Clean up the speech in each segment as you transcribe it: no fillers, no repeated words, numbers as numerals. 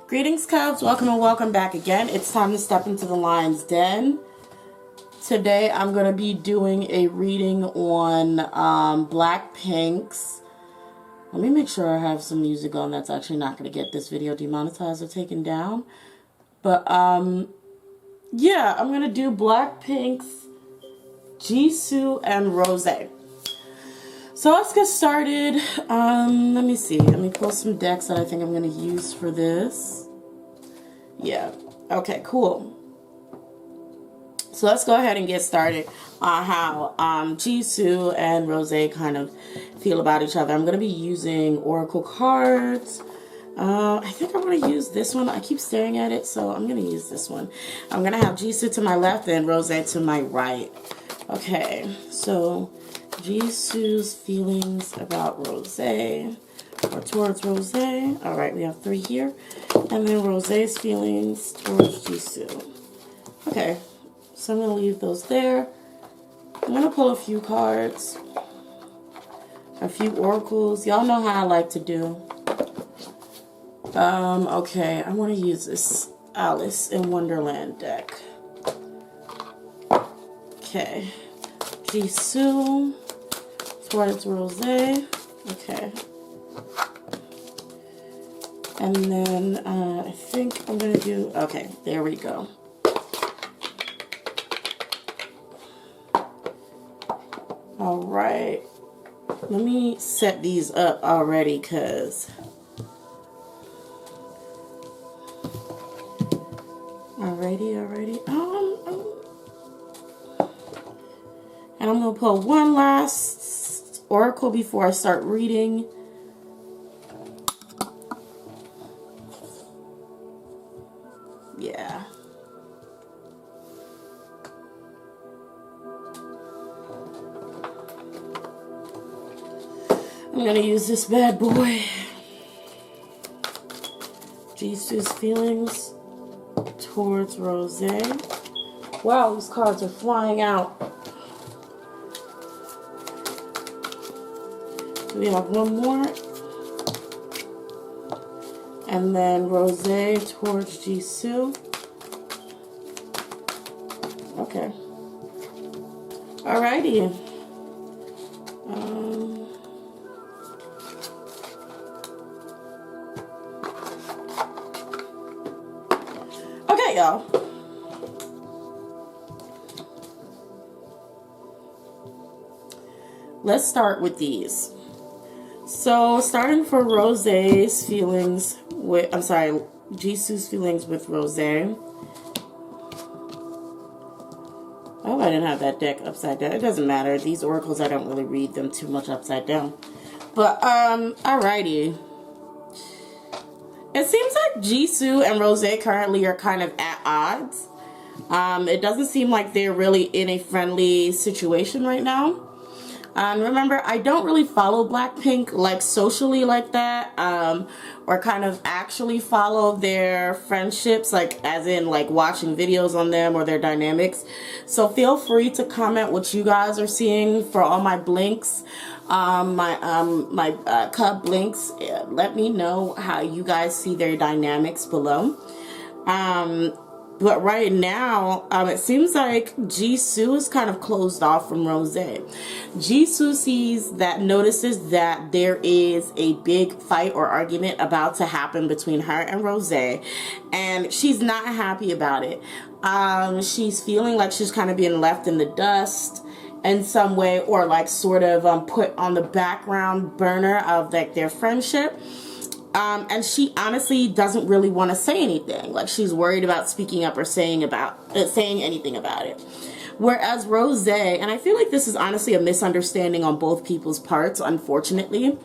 Greetings, Cubs. Welcome and welcome back again. It's time to step into the lion's den. Today, I'm going to be doing a reading on Blackpink's. Let me make sure I have some music on that's actually not going to get this video demonetized or taken down. But, yeah, I'm going to do Blackpink's Jisoo and Rosé. So let's get started. Let me see. Let me pull some decks that I think I'm going to use for this. Yeah. Okay, cool. So let's go ahead and get started on how Jisoo and Rosé kind of feel about each other. I'm going to be using oracle cards. I think I'm going to use this one. I keep staring at it, so I'm going to use this one. I'm going to have Jisoo to my left and Rosé to my right. Okay, so Jisoo's feelings about Rosé, or towards Rosé. All right, we have 3 here. And then Rosé's feelings towards Jisoo. Okay, so I'm going to leave those there. I'm going to pull a few cards, a few oracles. Y'all know how I like to do. Okay, I want to use this Alice in Wonderland deck. Okay, Jisoo towards Rosé. Okay. And then I think I'm going to do, okay, there we go. All right. Let me set these up already because alrighty. And I'm going to pull one last oracle before I start reading. Yeah. I'm going to use this bad boy. Jisoo's feelings towards Rosé. Wow, these cards are flying out. We have one more. And then Rosé towards Jisoo. Okay. Alrighty. Okay, y'all. Let's start with these. So, starting for Rosé's feelings with, Jisoo's feelings with Rosé. I hope I didn't have that deck upside down. It doesn't matter. These oracles, I don't really read them too much upside down. But, alrighty. It seems like Jisoo and Rosé currently are kind of at odds. It doesn't seem like they're really in a friendly situation right now. Remember, I don't really follow Blackpink like socially like that, or kind of actually follow their friendships, like as in like watching videos on them or their dynamics. So feel free to comment what you guys are seeing for all my blinks, my cub blinks. Let me know how you guys see their dynamics below. But right now, it seems like Jisoo is kind of closed off from Rosé. Jisoo notices that there is a big fight or argument about to happen between her and Rosé, and she's not happy about it. She's feeling like she's kind of being left in the dust in some way, or like sort of put on the background burner of like their friendship. And she honestly doesn't really want to say anything. Like, she's worried about speaking up or saying anything about it. Whereas Rosé, and I feel like this is honestly a misunderstanding on both people's parts, unfortunately.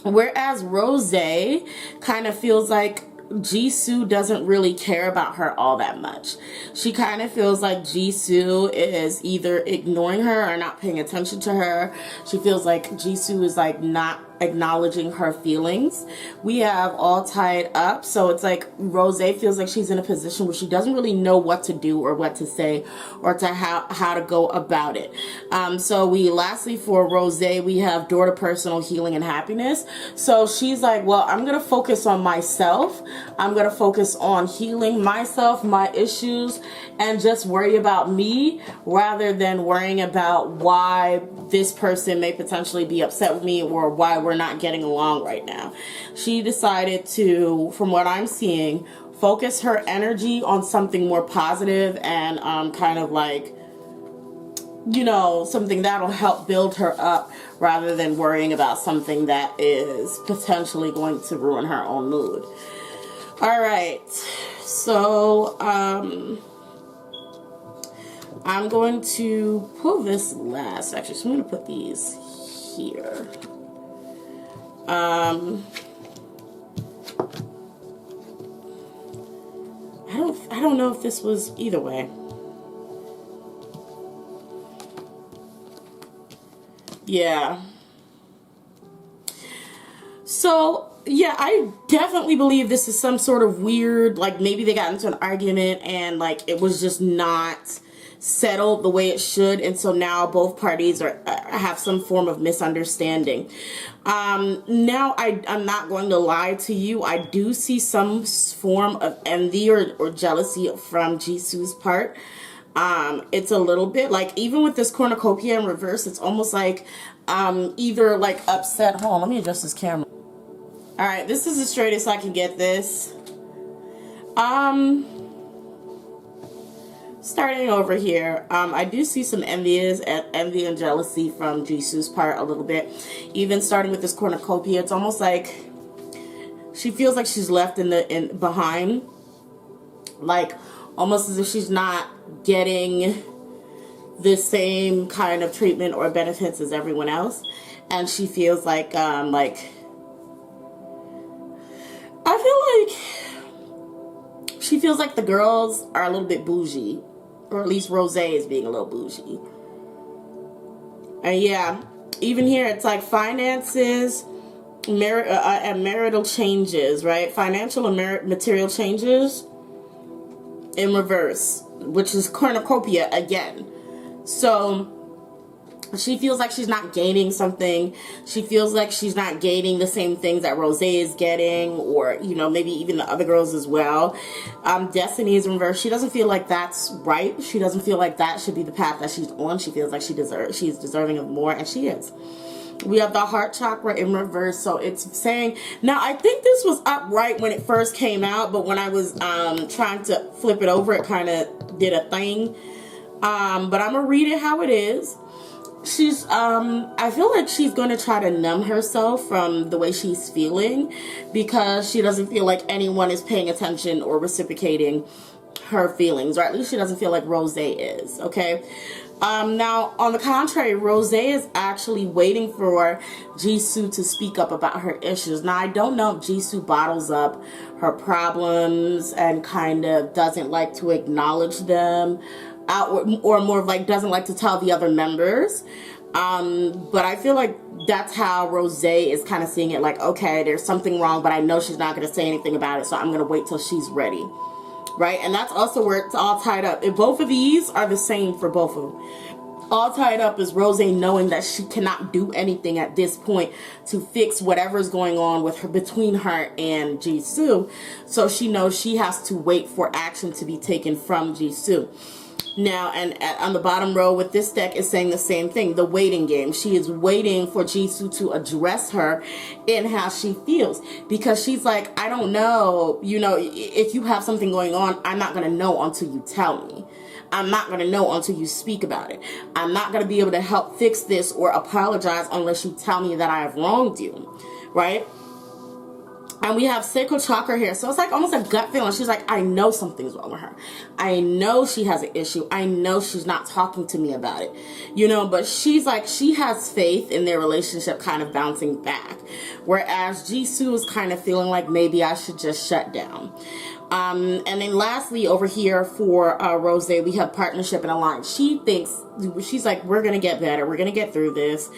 Whereas Rosé kind of feels like Jisoo doesn't really care about her all that much. She kind of feels like Jisoo is either ignoring her or not paying attention to her. She feels like Jisoo is like not acknowledging her feelings. We have all tied up. So it's like Rosé feels like she's in a position where she doesn't really know what to do or what to say or to how to go about it. So we lastly for Rosé, we have door to personal healing and happiness. So she's like, well, I'm going to focus on myself. I'm going to focus on healing myself, my issues, and just worry about me rather than worrying about why this person may potentially be upset with me or why we're not getting along right now. She decided to, from what I'm seeing, focus her energy on something more positive and kind of like, you know, something that'll help build her up rather than worrying about something that is potentially going to ruin her own mood. All right, so I'm going to pull this last, actually, so I'm going to put these here. I don't know if this was either way. Yeah. So, yeah, I definitely believe this is some sort of weird, like maybe they got into an argument and like it was just not settled the way it should, and so now both parties are have some form of misunderstanding. Now I'm not going to lie to you, I do see some form of envy or jealousy from Jisoo's part. It's a little bit like, even with this cornucopia in reverse, it's almost like either like upset. Hold on, let me adjust this camera. All right, this is the straightest I can get this. Starting over here, I do see some envy and jealousy from Jisoo's part a little bit. Even starting with this cornucopia, it's almost like she feels like she's left behind, like almost as if she's not getting the same kind of treatment or benefits as everyone else, and she feels like I feel like she feels like the girls are a little bit bougie. Or at least Rosé is being a little bougie. And yeah, even here it's like finances and marital changes, right? Financial and material changes in reverse, which is cornucopia again. So she feels like she's not gaining something. She feels like she's not gaining the same things that Rosé is getting, or, you know, maybe even the other girls as well. Destiny is in reverse. She doesn't feel like that's right. She doesn't feel like that should be the path that she's on. She feels like she's deserving of more, and she is. We have the heart chakra in reverse, so it's saying, now I think this was upright when it first came out, but when I was trying to flip it over, it kind of did a thing. But I'm gonna read it how it is. She's I feel like she's going to try to numb herself from the way she's feeling, because she doesn't feel like anyone is paying attention or reciprocating her feelings, or at least she doesn't feel like Rosé is, okay? Now, on the contrary, Rosé is actually waiting for Jisoo to speak up about her issues. Now, I don't know if Jisoo bottles up her problems and kind of doesn't like to acknowledge them, or more of like doesn't like to tell the other members. But I feel like that's how Rosé is kind of seeing it, like, okay, there's something wrong, but I know she's not going to say anything about it, so I'm going to wait till she's ready. Right? And that's also where it's all tied up. If both of these are the same for both of them. All tied up is Rosé knowing that she cannot do anything at this point to fix whatever's going on with her, between her and Jisoo. So she knows she has to wait for action to be taken from Jisoo. Now, and on the bottom row with this deck is saying the same thing, the waiting game. She is waiting for Jisoo to address her in how she feels, because she's like, I don't know, you know, if you have something going on, I'm not going to know until you tell me. I'm not going to know until you speak about it. I'm not going to be able to help fix this or apologize unless you tell me that I have wronged you, right? And we have sacral chakra here. So it's like almost a gut feeling. She's like, I know something's wrong with her. I know she has an issue. I know she's not talking to me about it. You know, but she's like, she has faith in their relationship kind of bouncing back. Whereas Jisoo is kind of feeling like maybe I should just shut down. And then lastly, over here for Rosé, we have partnership and alliance. She thinks, she's like, we're going to get better. We're going to get through this.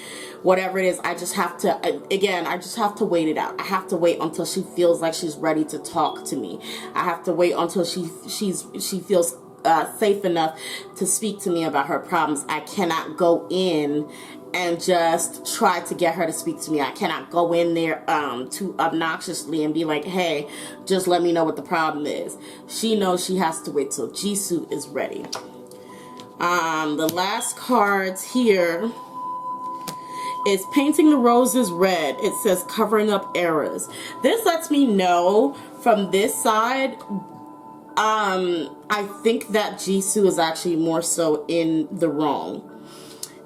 Whatever it is, I just have to, again, I just have to wait it out. I have to wait until she feels like she's ready to talk to me. I have to wait until she feels safe enough to speak to me about her problems. I cannot go in and just try to get her to speak to me. I cannot go in there too obnoxiously and be like, hey, just let me know what the problem is. She knows she has to wait till Jisoo is ready. The last cards here is painting the roses red. It says covering up errors. This lets me know from this side, I think that Jisoo is actually more so in the wrong.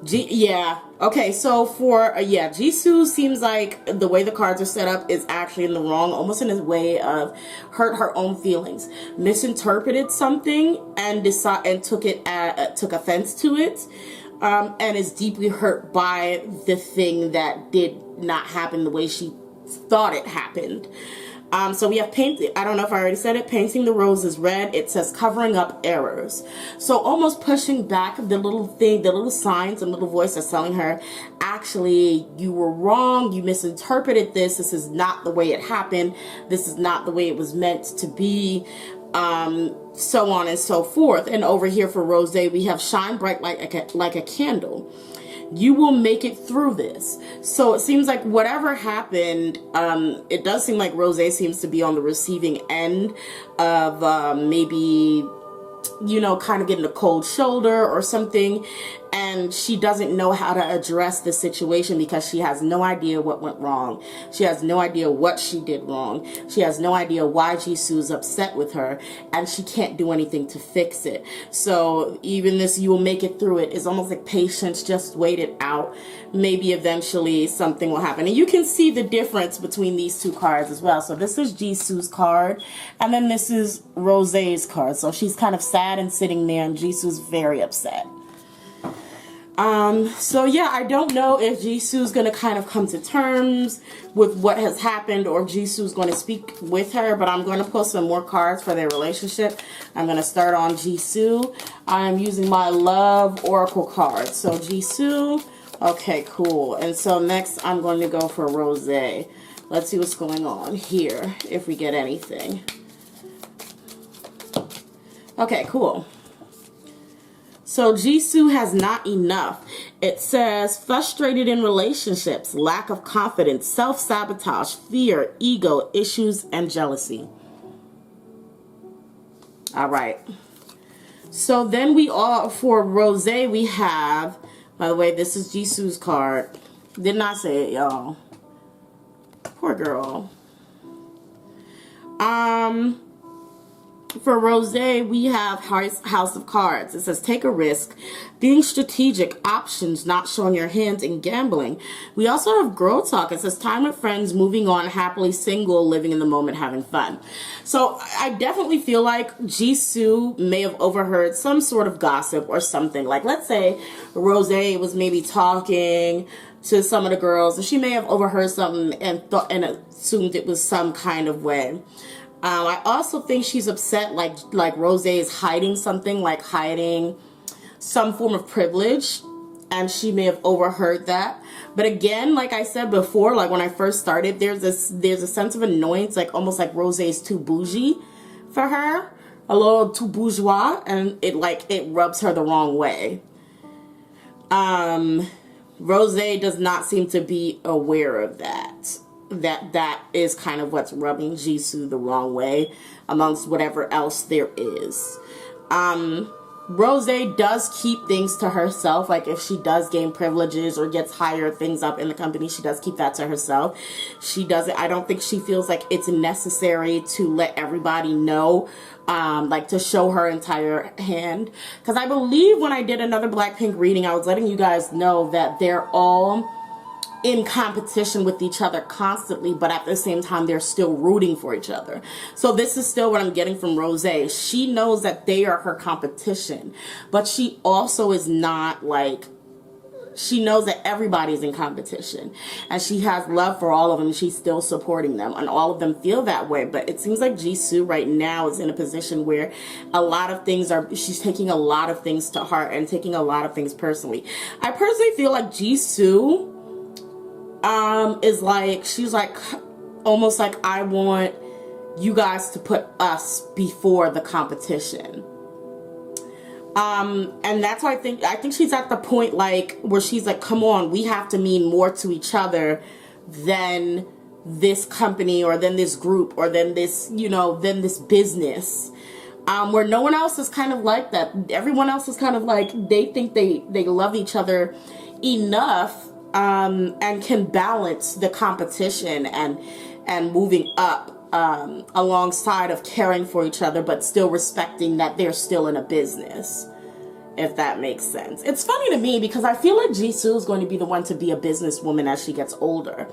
Yeah. Okay, so for, Jisoo seems like the way the cards are set up is actually in the wrong, almost in a way of hurt her own feelings, misinterpreted something and took offense to it, and is deeply hurt by the thing that did not happen the way she thought it happened. So we have I don't know if I already said it, painting the roses red. It says covering up errors. So almost pushing back the little thing, the little signs and little voice that's telling her, actually, you were wrong. You misinterpreted this. This is not the way it happened. This is not the way it was meant to be. So on and so forth. And over here for Rosé, we have shine bright like a candle. You will make it through this. So it seems like whatever happened, it does seem like Rosé seems to be on the receiving end of maybe, you know, kind of getting a cold shoulder or something. And she doesn't know how to address the situation because she has no idea what went wrong. She has no idea what she did wrong. She has no idea why Jisoo's upset with her, and she can't do anything to fix it. So even this, you will make it through it, is almost like patience, just wait it out. Maybe eventually something will happen. And you can see the difference between these two cards as well. So this is Jisoo's card, and then this is Rosé's card. So she's kind of sad and sitting there, and Jisoo's very upset. So yeah, I don't know if Jisoo's going to kind of come to terms with what has happened, or if Jisoo's going to speak with her, but I'm going to pull some more cards for their relationship. I'm going to start on Jisoo. I'm using my Love Oracle card. So Jisoo, okay, cool. And so next I'm going to go for Rosé. Let's see what's going on here, if we get anything. Okay, cool. So Jisoo has not enough. It says frustrated in relationships, lack of confidence, self-sabotage, fear, ego, issues, and jealousy. All right. So then for Rosé, we have, by the way, this is Jisoo's card. Did not say it, y'all. Poor girl. For Rosé, we have House of Cards. It says, take a risk, being strategic, options, not showing your hands, and gambling. We also have GROWL Talk. It says, time with friends, moving on, happily single, living in the moment, having fun. So I definitely feel like Jisoo may have overheard some sort of gossip or something. Like, let's say Rosé was maybe talking to some of the girls, and she may have overheard something and assumed it was some kind of way. I also think she's upset, like Rosé is hiding something, like hiding some form of privilege, and she may have overheard that. But again, like I said before, like when I first started, there's a sense of annoyance, like almost like Rosé is too bougie for her, a little too bourgeois, and it rubs her the wrong way. Rosé does not seem to be aware of that. That is kind of what's rubbing Jisoo the wrong way amongst whatever else there is. Rosé does keep things to herself. Like if she does gain privileges or gets higher things up in the company, she does keep that to herself. She doesn't, I don't think she feels like it's necessary to let everybody know, like to show her entire hand. Because I believe when I did another Blackpink reading, I was letting you guys know that they're all in competition with each other constantly, but at the same time they're still rooting for each other. So this is still what I'm getting from Rosé. She knows that they are her competition, but she also is not like she knows that everybody's in competition, and she has love for all of them. She's still supporting them, and all of them feel that way. But it seems like Jisoo right now is in a position where a lot of things she's taking a lot of things to heart and taking a lot of things personally. I personally feel like Jisoo is like, she's like almost like, I want you guys to put us before the competition. And that's why I think she's at the point like where she's like, come on, we have to mean more to each other than this company or than this group or than this, you know, than this business. Where no one else is kind of like that. Everyone else is kind of like, they think they love each other enough, and can balance the competition and moving up alongside of caring for each other, but still respecting that they're still in a business, if that makes sense. It's funny to me because I feel like Jisoo is going to be the one to be a businesswoman as she gets older.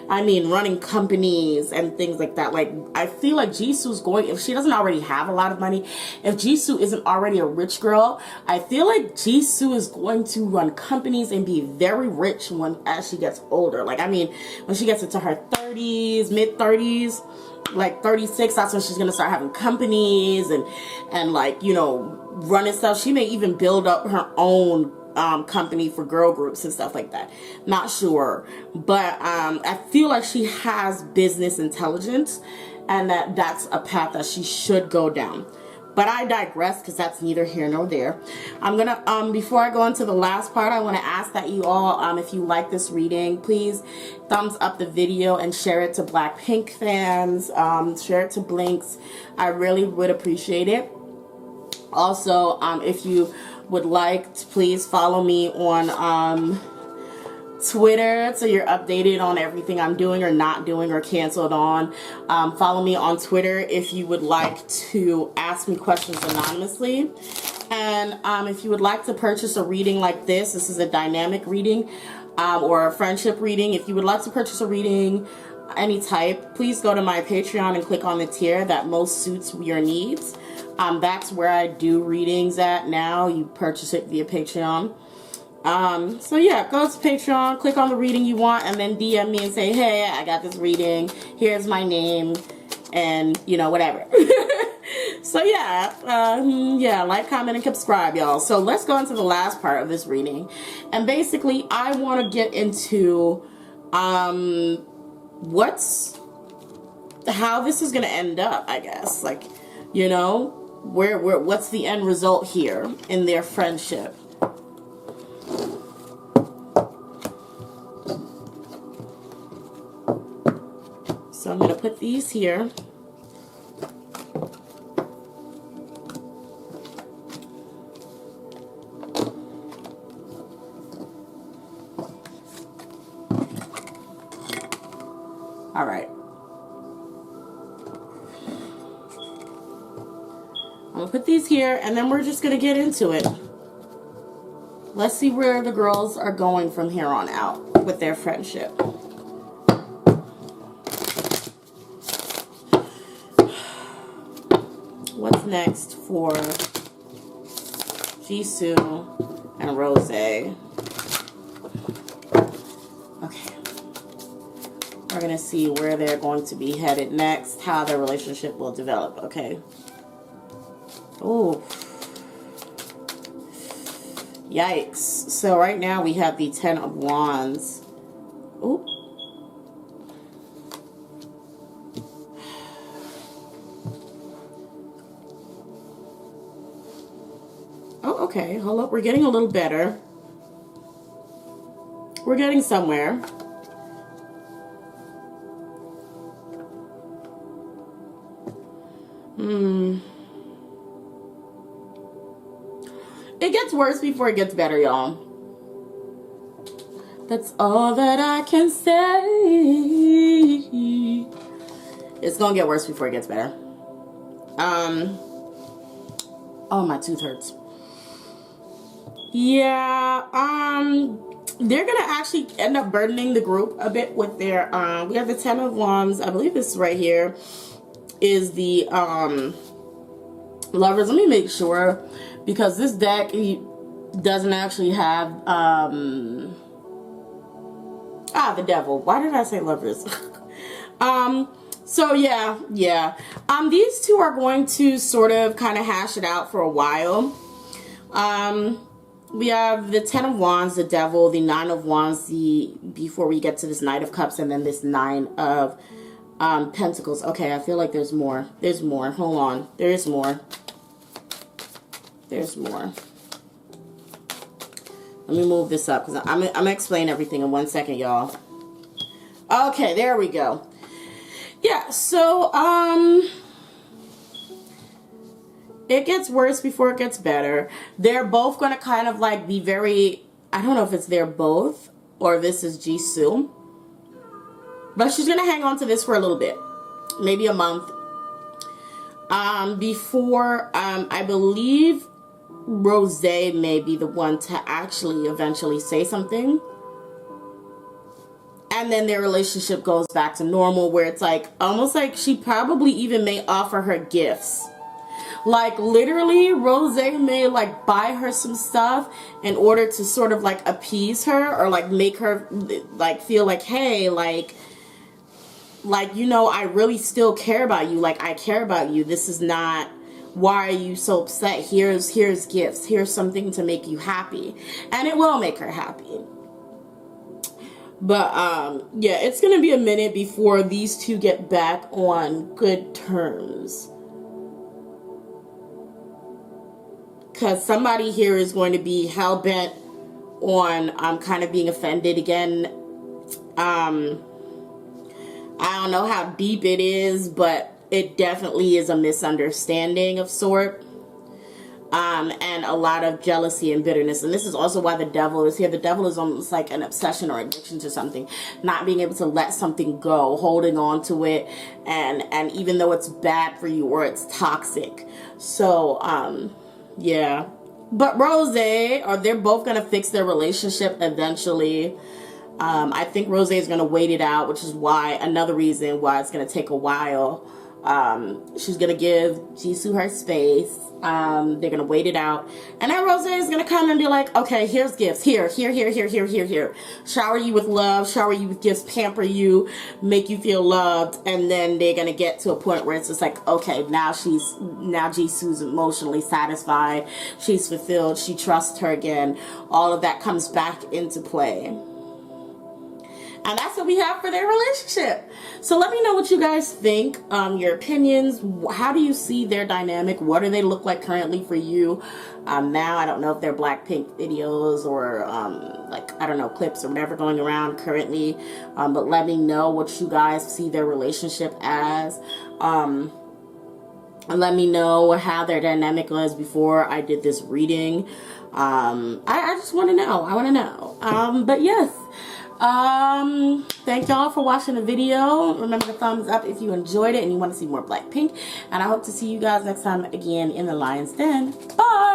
I mean, running companies and things like that. Like, I feel like Jisoo's going, if she doesn't already have a lot of money, if Jisoo isn't already a rich girl, I feel like Jisoo is going to run companies and be very rich as she gets older. Like, I mean, when she gets into her 30s, mid-30s, like 36, that's when she's gonna start having companies and like, you know, running stuff. She may even build up her own company for girl groups and stuff like that. Not sure, but I feel like she has business intelligence, and that's a path that she should go down. But I digress because that's neither here nor there. I'm gonna before I go into the last part, I want to ask that you all, if you like this reading, please thumbs up the video and share it to Blackpink fans. Share it to Blinks. I really would appreciate it. Also, if you would like to, please follow me on Twitter, so you're updated on everything I'm doing or not doing or canceled on. Follow me on Twitter if you would like to ask me questions anonymously. And if you would like to purchase a reading like this is a dynamic reading, or a friendship reading. If you would like to purchase a reading any type, please go to my Patreon and click on the tier that most suits your needs. That's where I do readings at now. You purchase it via Patreon. So yeah, go to Patreon, click on the reading you want, and then DM me and say, hey, I got this reading, here's my name, and, you know, whatever. So yeah, like, comment, and subscribe, y'all. So let's go into the last part of this reading. And basically, I want to get into, how this is going to end up, I guess. Like, you know, what's the end result here in their friendship? So I'm going to put these here. All right. I'm going to put these here, and then we're just going to get into it. Let's see where the girls are going from here on out with their friendship. What's next for Jisoo and Rosé? Okay. We're going to see where they're going to be headed next, how their relationship will develop, okay? Oh. Yikes. So right now we have the 10 of Wands. Ooh. Oh, okay. Hold up. We're getting a little better. We're getting somewhere. It gets worse before it gets better, y'all. That's all that I can say. It's gonna get worse before it gets better. Oh, my tooth hurts. Yeah, they're gonna actually end up burdening the group a bit with their, we have the 10 of Wands. I believe this right here is the, Lovers. Let me make sure, because this deck doesn't actually have, The devil. Why did I say lovers? So yeah. These two are going to sort of kind of hash it out for a while. We have the Ten of Wands, the devil, the Nine of Wands, before we get to this Knight of Cups, and then this Nine of Pentacles. Okay, I feel like there's more. There's more. Hold on. There is more. There's more. Let me move this up because I'm going to explain everything in 1 second, y'all. Okay, there we go. Yeah, so, it gets worse before it gets better. They're both going to kind of like be very, I don't know if it's they're both or this is Jisoo. But she's going to hang on to this for a little bit. Maybe a month. Before, I believe Rosé may be the one to actually eventually say something. And then their relationship goes back to normal where it's like, almost like she probably even may offer her gifts. Like literally Rosé may like buy her some stuff in order to sort of like appease her or like make her like feel like, hey, like, you know, I really still care about you. Like, I care about you. This is not, why are you so upset? Here's gifts. Here's something to make you happy. And it will make her happy. But, yeah, it's going to be a minute before these two get back on good terms. Because somebody here is going to be hell-bent on kind of being offended again. I don't know how deep it is, but it definitely is a misunderstanding of sort. And a lot of jealousy and bitterness. And this is also why the devil is here. The devil is almost like an obsession or addiction to something. Not being able to let something go, holding on to it, and even though it's bad for you or it's toxic. So, yeah. But Rosé, they're both going to fix their relationship eventually. I think Rosé is going to wait it out, which is why, another reason why it's going to take a while. She's going to give Jisoo her space. They're going to wait it out. And then Rosé is going to come and be like, okay, here's gifts. Here. Shower you with love, shower you with gifts, pamper you, make you feel loved. And then they're going to get to a point where it's just like, okay, now Jisoo's emotionally satisfied. She's fulfilled. She trusts her again. All of that comes back into play. And that's what we have for their relationship. So let me know what you guys think, your opinions. How do you see their dynamic? What do they look like currently for you? Now, I don't know if they're Blackpink videos or, like, I don't know, clips or whatever going around currently. But let me know what you guys see their relationship as. And let me know how their dynamic was before I did this reading. I just want to know. I want to know. But yes. Thank y'all for watching the video. Remember to thumbs up if you enjoyed it and you want to see more Blackpink. And I hope to see you guys next time again in the Lion's Den. Bye!